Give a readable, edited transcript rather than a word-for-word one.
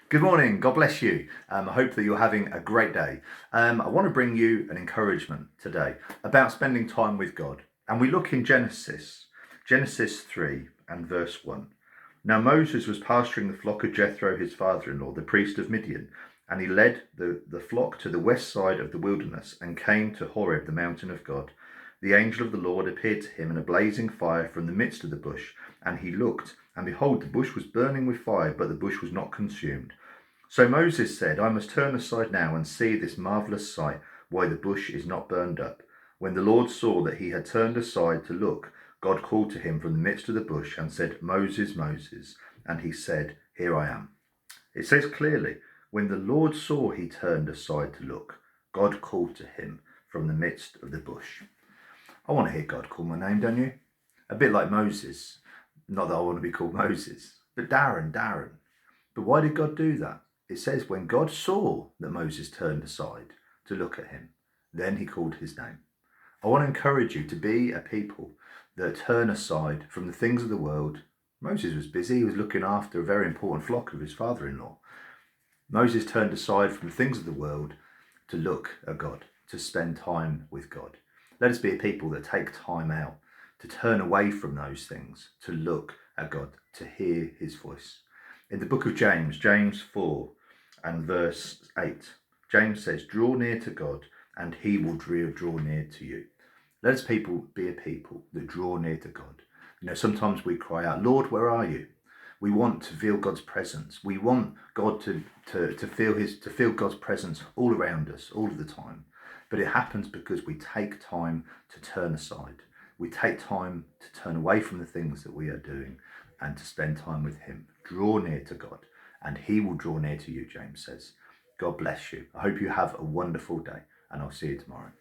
Good morning. God bless you. I hope that you're having a great day. I want to bring you an encouragement today about spending time with God. And we look in Genesis 3 and verse 1. Now Moses was pasturing the flock of Jethro, his father-in-law, the priest of Midian, and he led the flock to the west side of the wilderness and came to Horeb, the mountain of God. The angel of the Lord appeared to him in a blazing fire from the midst of the bush, and he looked, and behold, the bush was burning with fire, but the bush was not consumed. So Moses said, I must turn aside now and see this marvellous sight, why the bush is not burned up. When the Lord saw that he had turned aside to look, God called to him from the midst of the bush and said, Moses, Moses. And he said, Here I am. It says clearly, when the Lord saw he turned aside to look, God called to him from the midst of the bush. I want to hear God call my name, don't you? A bit like Moses. Not that I want to be called Moses, but Darren. But why did God do that? It says when God saw that Moses turned aside to look at him, then he called his name. I want to encourage you to be a people that turn aside from the things of the world. Moses was busy. He was looking after a very important flock of his father-in-law. Moses turned aside from the things of the world to look at God, to spend time with God. Let us be a people that take time out to turn away from those things, to look at God, to hear his voice. In the book of James 4 and verse 8, James says, draw near to God and he will draw near to you. Let us people be a people that draw near to God. Sometimes we cry out, Lord, where are you? We want to feel God's presence. We want God to feel God's presence all around us, all of the time. But it happens because we take time to turn aside. We take time to turn away from the things that we are doing and to spend time with him. Draw near to God and he will draw near to you, James says. God bless you. I hope you have a wonderful day and I'll see you tomorrow.